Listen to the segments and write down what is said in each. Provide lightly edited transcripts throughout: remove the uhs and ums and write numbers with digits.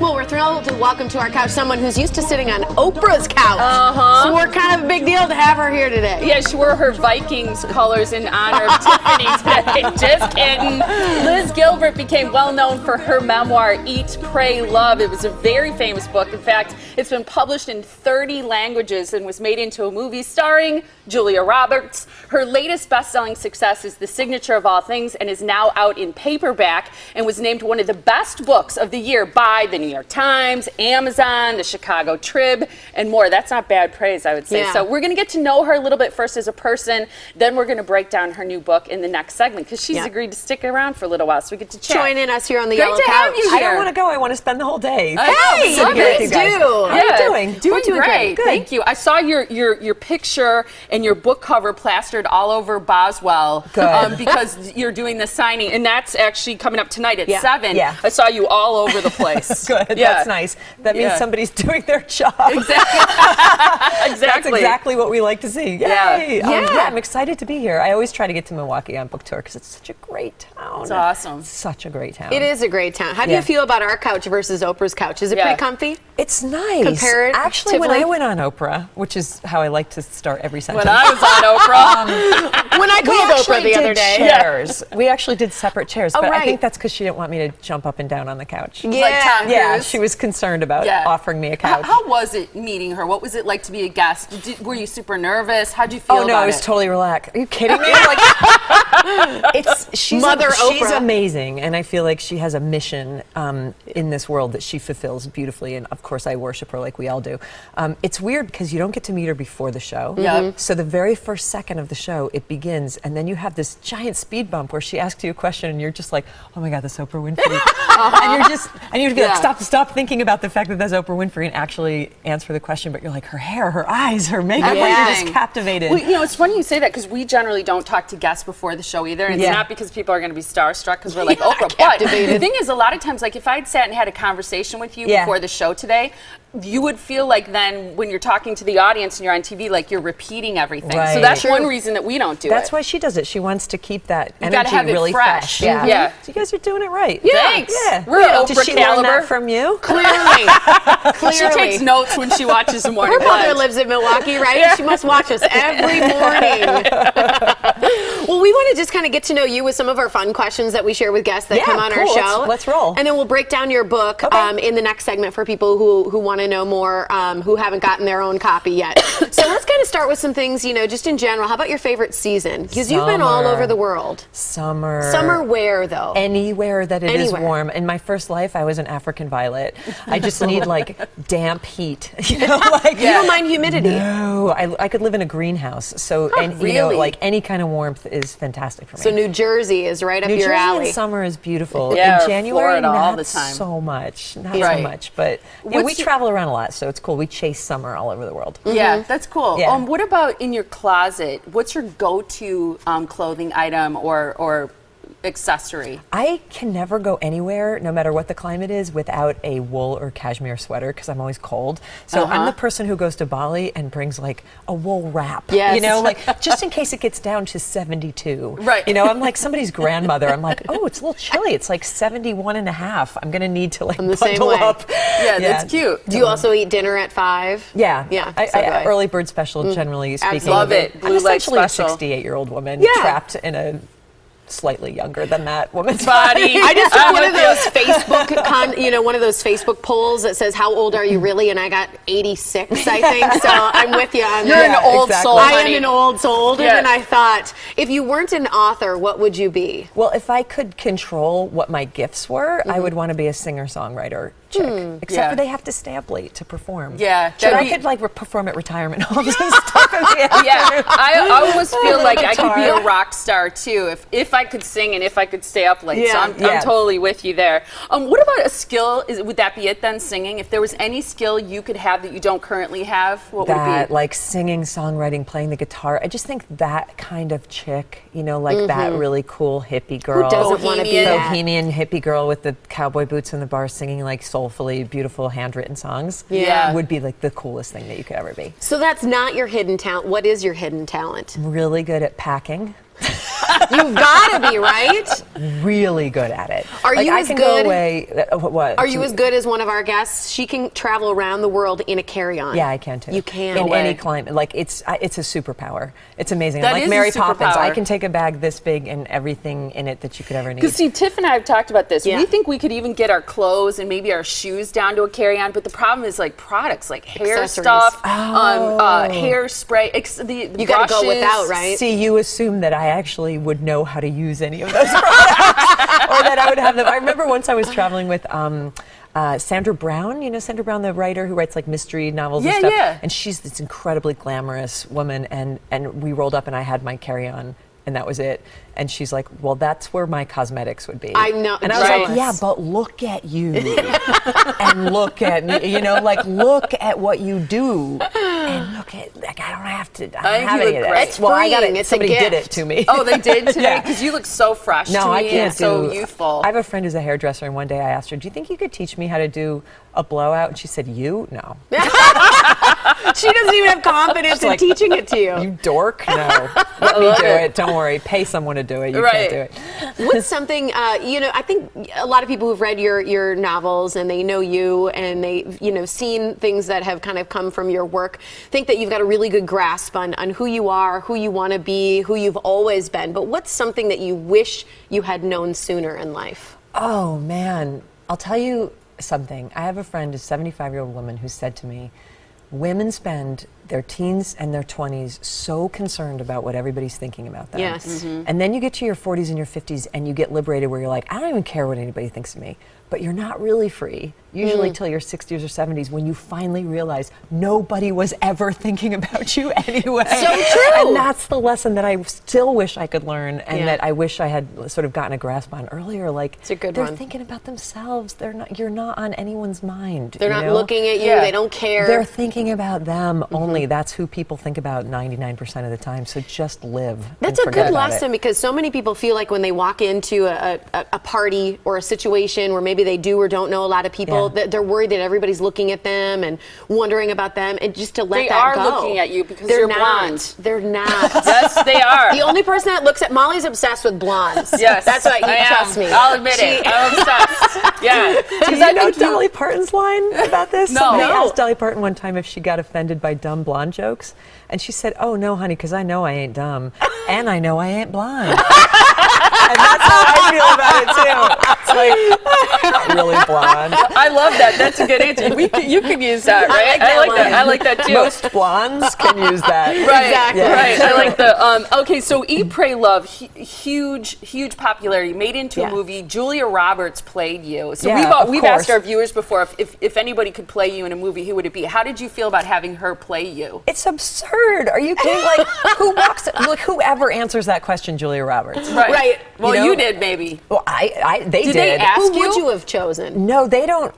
Well, we're thrilled to welcome to our couch someone who's used to sitting on Oprah's couch. So we're kind of a big deal to have her here today. Yeah, she wore her Vikings colors in honor of Tiffany today. Just kidding. Liz Gilbert became well known for her memoir, Eat, Pray, Love. It was a very famous book. In fact, it's been published in 30 languages and was made into a movie starring Julia Roberts. Her latest best-selling success is The Signature of All Things and is now out in paperback and was named one of the best books of the year by the New York Times, Amazon, the Chicago Trib, and more. That's not bad praise, I would say. Yeah. So we're going to get to know her a little bit first as a person, then we're going to break down her new book in the next segment because she's agreed to stick around for a little while so we get to chat. Joining us here on the Great Yellow to have Couch. you here. I don't want to go. I want to spend the whole day. Hey, please do. How are you doing? Doing doing great. great. Thank you. I saw your picture and your book cover plastered all over Boswell because you're doing the signing, and that's actually coming up tonight at 7. Yeah. I saw you all over the place. Good. Yeah. That's nice. That means somebody's doing their job. Exactly. That's exactly what we like to see. Yay! Yeah. I'm excited to be here. I always try to get to Milwaukee on book tour because it's such a great town. It's awesome. Such a great town. It is a great town. How do you feel about our couch versus Oprah's couch? Is it pretty comfy? It's nice. Comparatively? Actually, when I went on Oprah, which is how I like to start every sentence. When I was on Oprah. When I called Oprah the other day. Chairs. We actually did separate chairs, but right. I think that's because she didn't want me to jump up and down on the couch. Yeah. Like Tom Cruise. She was concerned about offering me a couch. How was it meeting her? What was it like to be a guest? Were you super nervous? How'd you feel about it? Oh, no, I was totally relaxed. Are you kidding me? She's Oprah. amazing, and I feel like she has a mission in this world that she fulfills beautifully, and of course I worship her like we all do. It's weird because you don't get to meet her before the show. So the very first second of the show, it begins, and then you have this giant speed bump where she asks you a question, and you're just like, oh my God, that's Oprah Winfrey. And you have to be like, stop thinking about the fact that that's Oprah Winfrey and actually answer the question, but you're like, her hair, her eyes, her makeup, you're just captivated. Well, you know, it's funny you say that because we generally don't talk to guests before the show either. And it's not because people are going to be starstruck because we're like Oprah. But the thing is, a lot of times, like if I had sat and had a conversation with you before the show today, you would feel like then when you're talking to the audience and you're on TV, like you're repeating everything. Right. So that's one reason that we don't do That's it. why she does it. She wants to keep that You gotta energy have it really fresh. Yeah. So you guys are doing it right. Thanks. Yeah. We're Did Oprah she learn caliber. that from you? Clearly. She takes notes when she watches the morning. Her mother lives in Milwaukee, right? She must watch us every morning. Well, we want to just kind of get to know you with some of our fun questions that we share with guests that come on our show. Let's roll. And then we'll break down your book in the next segment for people who want to know more, who haven't gotten their own copy yet. So let's kind of start with some things, you know, just in general. How about your favorite season? Because you've been all over the world. Summer. Summer where, though? Anywhere that it is warm. In my first life, I was an African violet. I just need like damp heat. You know, like, You don't mind humidity? No, I could live in a greenhouse. So, you know, like any kind of warmth is fantastic for me. So New Jersey is right up your alley. New Jersey in summer is beautiful. Yeah, in January, Florida not all the time. so much. Not so much. But yeah, we travel around a lot, so it's cool. We chase summer all over the world. Yeah, that's cool. Yeah. What about in your closet? What's your go-to clothing item or accessory? I can never go anywhere, no matter what the climate is, without a wool or cashmere sweater because I'm always cold. So I'm the person who goes to Bali and brings like a wool wrap. Yes. You know, like just in case it gets down to 72. Right. You know, I'm like somebody's grandmother. I'm like, oh, it's a little chilly. It's like 71 and a half. I'm going to need to like bundle up. Yeah, that's cute. Do you also eat dinner at 5? Yeah. Yeah. I early bird special, generally speaking. Love it. I'm essentially a special. 68-year-old woman trapped in a slightly younger than that woman's body. I just took one of those Facebook, one of those Facebook polls that says, how old are you really? And I got 86, I think. So I'm with you on You're that. an old soul, I honey. am an old soul. Yeah. And I thought, if you weren't an author, what would you be? Well, if I could control what my gifts were, I would want to be a singer-songwriter chick. Except for they have to stay up late to perform. Yeah. But I could like perform at retirement homes and stuff in the afternoon. Yeah, I always feel like I could be a rock star too if I could sing and if I could stay up late. So I'm totally with you there. What about a skill? Would that be it then, singing? If there was any skill you could have that you don't currently have, what would it be? Like singing, songwriting, playing the guitar. I just think that kind of chick, you know, like that really cool hippie girl. Who doesn't want to be that? Bohemian hippie girl with the cowboy boots in the bar singing like soulfully beautiful handwritten songs. Yeah. Would be like the coolest thing that you could ever be. So that's not your hidden talent. What is your hidden talent? I'm really good at packing. You've got to be, right? Really good at it. Are you I as can good? Go away, what? Are you as good as one of our guests? She can travel around the world in a carry-on. Yeah, I can too. You can. In any climate. Like, it's a superpower. It's amazing. That Like is Mary a Poppins, superpower. I can take a bag this big and everything in it that you could ever need. Because see, Tiff and I have talked about this. Yeah. We think we could even get our clothes and maybe our shoes down to a carry-on, but the problem is like products, like hair Accessories. stuff, hairspray. You gotta go without, right? See, you assume that I actually would know how to use any of those products, or that I would have them. I remember once I was traveling with Sandra Brown. You know Sandra Brown, the writer who writes like mystery novels and stuff. Yeah. And she's this incredibly glamorous woman, and we rolled up, and I had my carry-on, and that was it. And she's like, well, that's where my cosmetics would be. I know. And I was Right. like, yeah, but look at you. And look at me, you know, like, look at what you do. And look at, like, I don't have to, I don't have you any of look that. great. It's Well, I got freeing. it. It's a Somebody did gift. it to me. Oh, they did today? Yeah. Because you look so fresh No, to I me can't and so do. youthful. I have a friend who's a hairdresser, and one day I asked her, do you think you could teach me how to do a blowout? And she said, you? No. She doesn't even have confidence in like, teaching it to you. You dork? No. Let me do it. Don't worry. Pay someone to do it. You Right. can't do it. What's something, you know, I think a lot of people who've read your novels and they know you and they've, you know, seen things that have kind of come from your work, think that you've got a really good grasp on who you are, who you want to be, who you've always been. But what's something that you wish you had known sooner in life? Oh, man. I'll tell you something. I have a friend, a 75-year-old woman, who said to me, women spend their teens and their 20s so concerned about what everybody's thinking about them. Yes. And then you get to your 40s and your 50s and you get liberated where you're like, I don't even care what anybody thinks of me. But you're not really free, usually till your 60s or 70s, when you finally realize nobody was ever thinking about you anyway. So true. And that's the lesson that I still wish I could learn, and Yeah. that I wish I had sort of gotten a grasp on earlier. Like, It's a good they're one. thinking about themselves. They're not. You're not on anyone's mind. They're you not know? looking at you. Yeah. They don't care. They're thinking about them only. That's who people think about 99% of the time. So just live. That's and a forget good about it. lesson, because so many people feel like when they walk into a party or a situation where maybe they do or don't know a lot of people, Yeah. that they're worried that everybody's looking at them and wondering about them, and just to let They that are go. looking at you because They're you're not. blonde. They're not. Yes, they are. The only person that looks at Molly's obsessed with blondes. Yes, That's what I you am. trust me. I'll admit it. I'm obsessed. Yeah. Do you know Dolly Parton's line about this? No. Somebody No. asked Dolly Parton one time if she got offended by dumb blonde jokes. And she said, oh, no, honey, because I know I ain't dumb. And I know I ain't blonde. And that's how I feel about it, too. It's like, I'm not really blonde. I love that. That's a good answer. You can use that, right? I like that one. I like that too. Most blondes can use that. Right, Exactly. Yeah. right. I like the. Okay, so Eat, Pray, Love, huge popularity, made into Yeah. a movie. Julia Roberts played you. So Yeah, of we've course. asked our viewers before if anybody could play you in a movie, who would it be? How did you feel about having her play you? It's absurd. Are you kidding? Like, whoever answers that question, Julia Roberts. Right. Well, You know- you did maybe. Well, they Did did. they ask Who you? would you have chosen? No, they don't.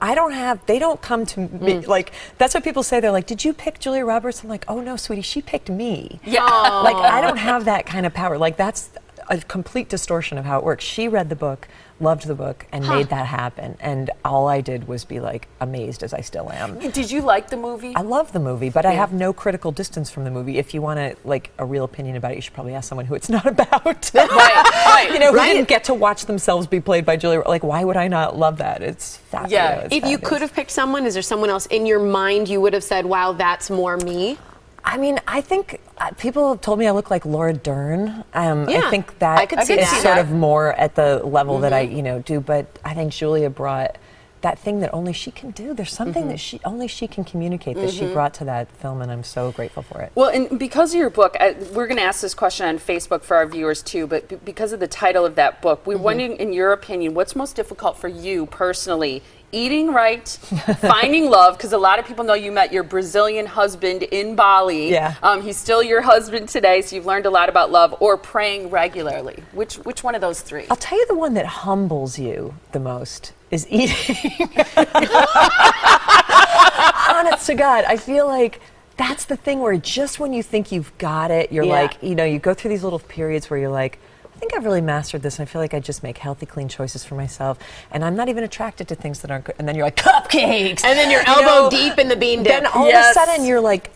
They don't come to me. Like, that's what people say. They're like, did you pick Julia Roberts? I'm like, oh no, sweetie, she picked me. Yeah. Like, I don't have that kind of power. Like, that's a complete distortion of how it works. She read the book, loved the book, and made that happen. And all I did was be like amazed, as I still am. Did you like the movie? I love the movie, but I have no critical distance from the movie. If you want a real opinion about it, you should probably ask someone who it's not about. Right. You know, who Right. didn't get to watch themselves be played by Julia. Like, why would I not love that? It's fabulous. Yeah. It's If you fabulous. could have picked someone, is there someone else in your mind you would have said, wow, that's more me? I mean, I think people have told me I look like Laura Dern. Yeah, I think that I could see is that. sort of more at the level that I, do. But I think Julia brought that thing that only she can do. There's something that only she can communicate that she brought to that film, and I'm so grateful for it. Well, and because of your book, we're going to ask this question on Facebook for our viewers too, but because of the title of that book, we're wondering, in your opinion, what's most difficult for you personally? Eating right, finding love, because a lot of people know you met your Brazilian husband in Bali. Yeah. He's still your husband today, so you've learned a lot about love, or praying regularly. Which one of those three? I'll tell you the one that humbles you the most is eating. Honest to God, I feel like that's the thing where just when you think you've got it, you're Yeah. like, you go through these little periods where you're like, think I've really mastered this, and I feel like I just make healthy, clean choices for myself, and I'm not even attracted to things that aren't good. And then you're like, cupcakes! And then you're elbow deep in the bean dip. Then all of a sudden you're like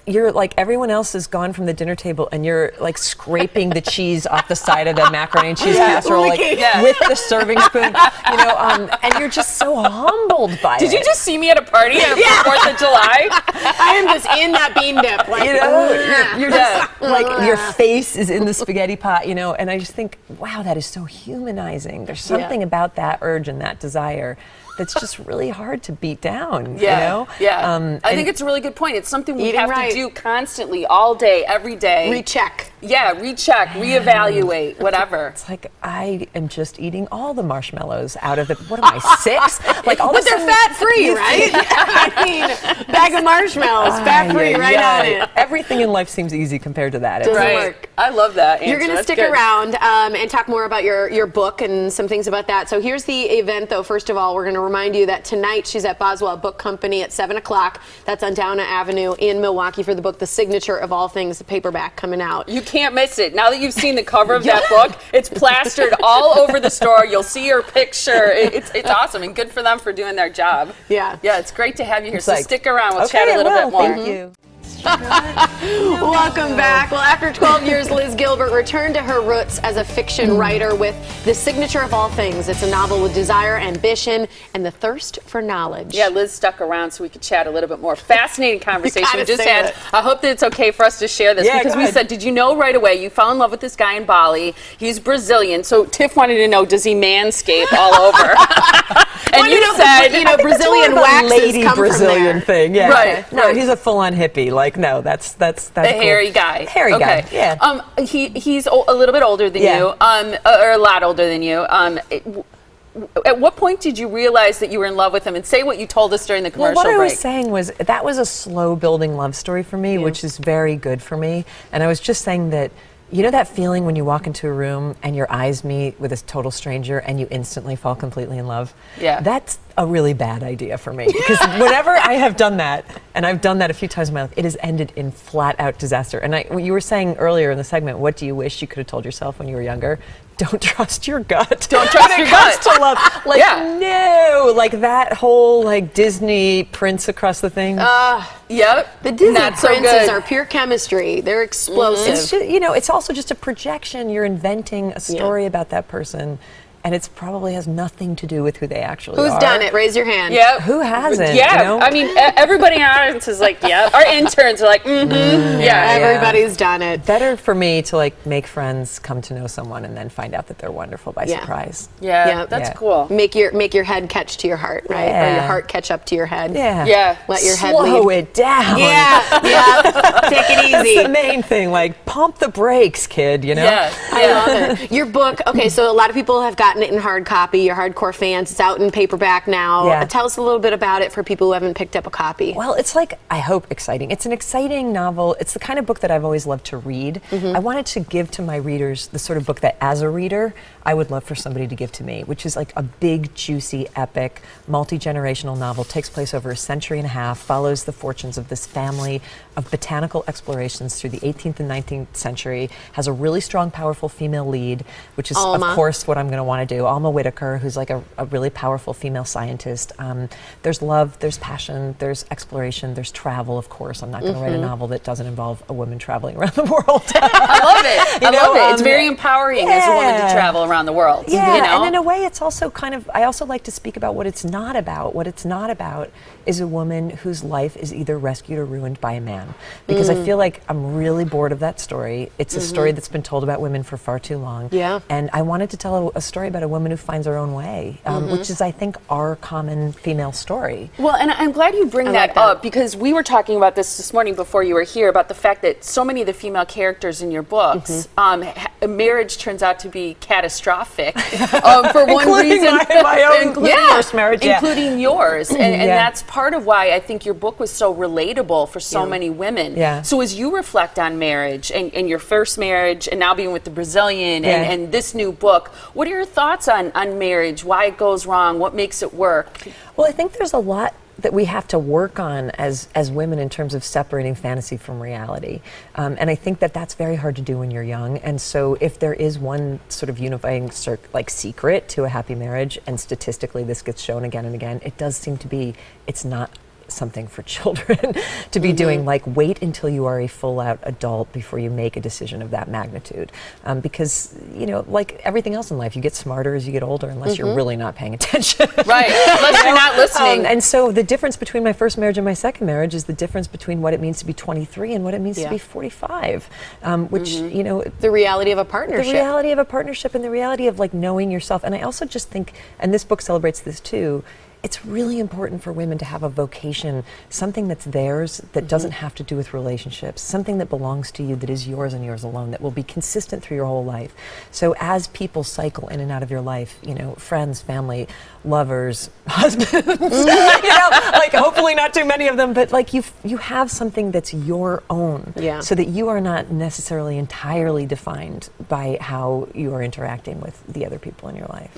everyone else is gone from the dinner table, and you're like scraping the cheese off the side of the macaroni and cheese casserole with the serving spoon, you know, and you're just so humbled by it. Did you just see me at a party for 4th of July? I am just in that bean dip. Like, you know, you're just like your face is in the spaghetti pot, you know, and I just think, wow, that is so humanizing. There's something about that urge and that desire that's just really hard to beat down, you know? Yeah. I think it's a really good point. It's something we have to do constantly, all day, every day. Recheck. Yeah, recheck, reevaluate, whatever. It's like I am just eating all the marshmallows out of the, what am I, 6? Like all but they're fat-free, right? I mean, bag of marshmallows, fat-free, right on it. Everything in life seems easy compared to that. Doesn't work. I love that answer. You're going to stick around and talk more about your book and some things about that. So here's the event, though. First of all, we're going to remind you that tonight she's at Boswell Book Company at 7 o'clock. That's on Downa Avenue in Milwaukee for the book, The Signature of All Things, the paperback coming out. You can't miss it. Now that you've seen the cover of that book, it's plastered all over the store. You'll see her picture. It's awesome, and good for them for doing their job. Yeah. Yeah, it's great to have you here. It's So like, stick around. We'll chat a little bit more. Thank you. Welcome back. Well, after 12 years, Liz Gilbert returned to her roots as a fiction writer with The Signature of All Things. It's a novel with desire, ambition, and the thirst for knowledge. Yeah, Liz stuck around so we could chat a little bit more. Fascinating conversation we just say had. it. I hope that it's okay for us to share this because we said, did you know right away you fell in love with this guy in Bali? He's Brazilian. So Tiff wanted to know, does he manscape all over? And you said, you know, Brazilian waxes lady come Brazilian from there. thing. Yeah. Right. No, he's a full-on hippie. Like, no, that's a cool. hairy guy. Hairy guy. Yeah. He's a little bit older than you, or a lot older than you. At what point did you realize that you were in love with him? And say what you told us during the commercial break. What break. I was saying was that was a slow building love story for me, which is very good for me. And I was just saying that, you know that feeling when you walk into a room and your eyes meet with a total stranger and you instantly fall completely in love? Yeah. That's a really bad idea for me. Because whenever I have done that, and I've done that a few times in my life, it has ended in flat out disaster. And you were saying earlier in the segment, what do you wish you could have told yourself when you were younger? Don't trust your gut. Don't trust your gut. To love. Like, no. Like that whole like Disney prince across the thing. Yep. The Disney Not princes are pure chemistry. They're explosive. It's just, you know, it's also just a projection. You're inventing a story about that person, and it probably has nothing to do with who they actually are. Who's done it? Raise your hand. Yep. Who hasn't? Yeah. You know? I mean, everybody in our audience is like, yeah. Our interns are like, Everybody's done it. Better for me to like make friends, come to know someone, and then find out that they're wonderful by surprise. Yeah, that's cool. Make your head catch to your heart, right? Or your heart catch up to your head. Yeah. Let your head Slow lead. it down. Yeah. Take it easy. That's the main thing. Like, pump the brakes, kid, you know? I love it. Your book, okay, so a lot of people have gotten it in hard copy. You're hardcore fans. It's out in paperback now. Tell us a little bit about it for people who haven't picked up a copy. Well, it's like, I hope, exciting. It's an exciting novel. It's the kind of book that I've always loved to read. I wanted to give to my readers the sort of book that, as a reader, I would love for somebody to give to me, which is like a big, juicy, epic, multi-generational novel. Takes place over a century and a half, follows the fortunes of this family of botanical explorations through the 18th and 19th century, has a really strong, powerful female lead, which is, of course, what I'm going to want to do. Alma Whittaker, who's like a really powerful female scientist. There's love, there's passion, there's exploration, there's travel, of course. I'm not going to write a novel that doesn't involve a woman traveling around the world. I love it. I love it. It's very empowering as a woman to travel around the world. Yeah, you know? And in a way, it's also kind of, I also like to speak about what it's not about. What it's not about is a woman whose life is either rescued or ruined by a man. Because I feel like I'm really bored of that story. It's a story that's been told about women for far too long. Yeah. And I wanted to tell a story about a woman who finds her own way, which is, I think, our common female story. Well, and I'm glad you bring that up, because we were talking about this morning before you were here, about the fact that so many of the female characters in your books, marriage turns out to be catastrophic for one reason. my own first marriage. Including yours. And that's part of why I think your book was so relatable for so many women. So as you reflect on marriage and your first marriage and now being with the Brazilian and this new book, what are your thoughts on marriage, why it goes wrong, what makes it work? Well, I think there's a lot that we have to work on as women in terms of separating fantasy from reality. And I think that that's very hard to do when you're young. And so if there is one sort of unifying secret to a happy marriage, and statistically this gets shown again and again, it does seem to be, it's not something for children to be doing, like wait until you are a full-out adult before you make a decision of that magnitude, because you know, like everything else in life, you get smarter as you get older unless you're really not paying attention. Right, unless you're not listening. And so the difference between my first marriage and my second marriage is the difference between what it means to be 23 and what it means to be 45, which you know, the reality of a partnership. The reality of a partnership and the reality of like knowing yourself. And I also just think, and this book celebrates this too, it's really important for women to have a vocation, something that's theirs, that doesn't have to do with relationships, something that belongs to you, that is yours and yours alone, that will be consistent through your whole life. So as people cycle in and out of your life, you know, friends, family, lovers, husbands, you know, like hopefully not too many of them, but like you have something that's your own, so that you are not necessarily entirely defined by how you are interacting with the other people in your life.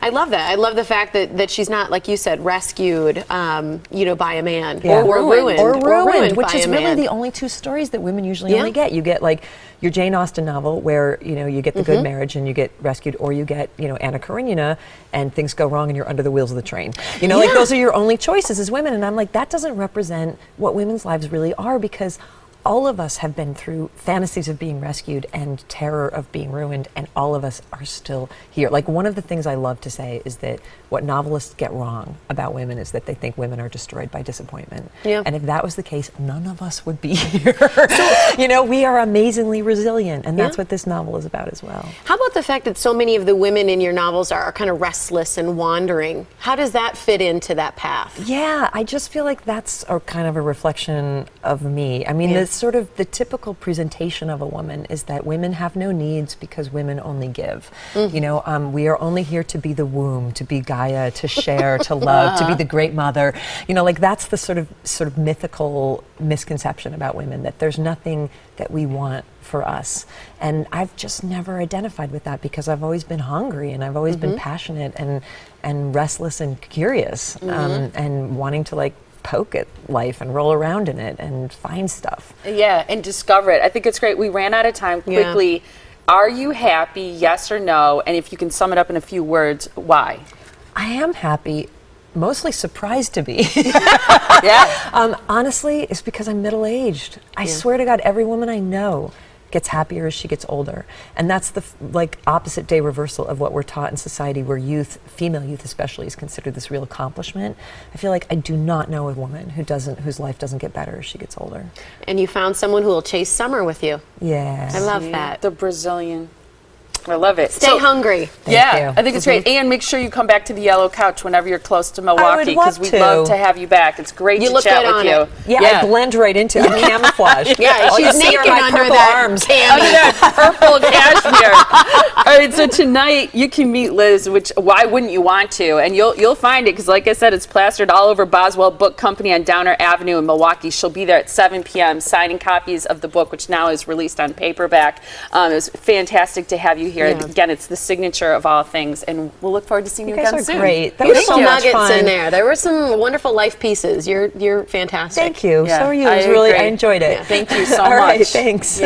I love that. I love the fact that she's not, like you said, rescued, you know, by a man, or ruined, which by is a really man. the only two stories that women usually only get. You get like your Jane Austen novel where, you know, you get the good marriage and you get rescued, or you get, you know, Anna Karenina and things go wrong and you're under the wheels of the train. You know, like those are your only choices as women. And I'm like, that doesn't represent what women's lives really are, because all of us have been through fantasies of being rescued and terror of being ruined, and all of us are still here. Like, one of the things I love to say is that what novelists get wrong about women is that they think women are destroyed by disappointment. And if that was the case, none of us would be here. You know, we are amazingly resilient, and that's what this novel is about as well. How about the fact that so many of the women in your novels are kind of restless and wandering? How does that fit into that path? Yeah, I just feel like that's a kind of a reflection of me. I mean, it's sort of the typical presentation of a woman is that women have no needs because women only give. You know, we are only here to be the womb, to be Gaia, to share, to love, to be the great mother. You know, like that's the sort of mythical misconception about women, that there's nothing that we want for us. And I've just never identified with that, because I've always been hungry and I've always been passionate and restless and curious, and wanting to like poke at life and roll around in it and find stuff. Yeah, and discover it. I think it's great. We ran out of time quickly. Are you happy, yes or no? And if you can sum it up in a few words, why? I am happy, mostly surprised to be. Honestly, it's because I'm middle-aged. I swear to God, every woman I know gets happier as she gets older, and that's the like opposite day reversal of what we're taught in society, where youth, female youth especially, is considered this real accomplishment. I feel like I do not know a woman whose life doesn't get better as she gets older. And you found someone who will chase summer with you. Yeah, I love that. The Brazilian. I love it. Stay hungry. Thank you. I think it's great. And make sure you come back to the Yellow Couch whenever you're close to Milwaukee, because we'd to. love to have you back. It's great to chat with you. Yeah, I blend right into it. I'm camouflage. Yeah, she's naked under that arms. Under that purple cashmere. All right, so tonight you can meet Liz, which why wouldn't you want to? And you'll find it, because like I said, it's plastered all over Boswell Book Company on Downer Avenue in Milwaukee. She'll be there at 7 p.m. signing copies of the book, which now is released on paperback. It was fantastic to have you here. Again, it's the signature of all things, and we'll look forward to seeing you again soon. Great. That was so much nuggets fun. in there. There were some wonderful life pieces. You're fantastic. Thank you. So are you. It was really, I enjoyed it. Thank you so All much. right, thanks.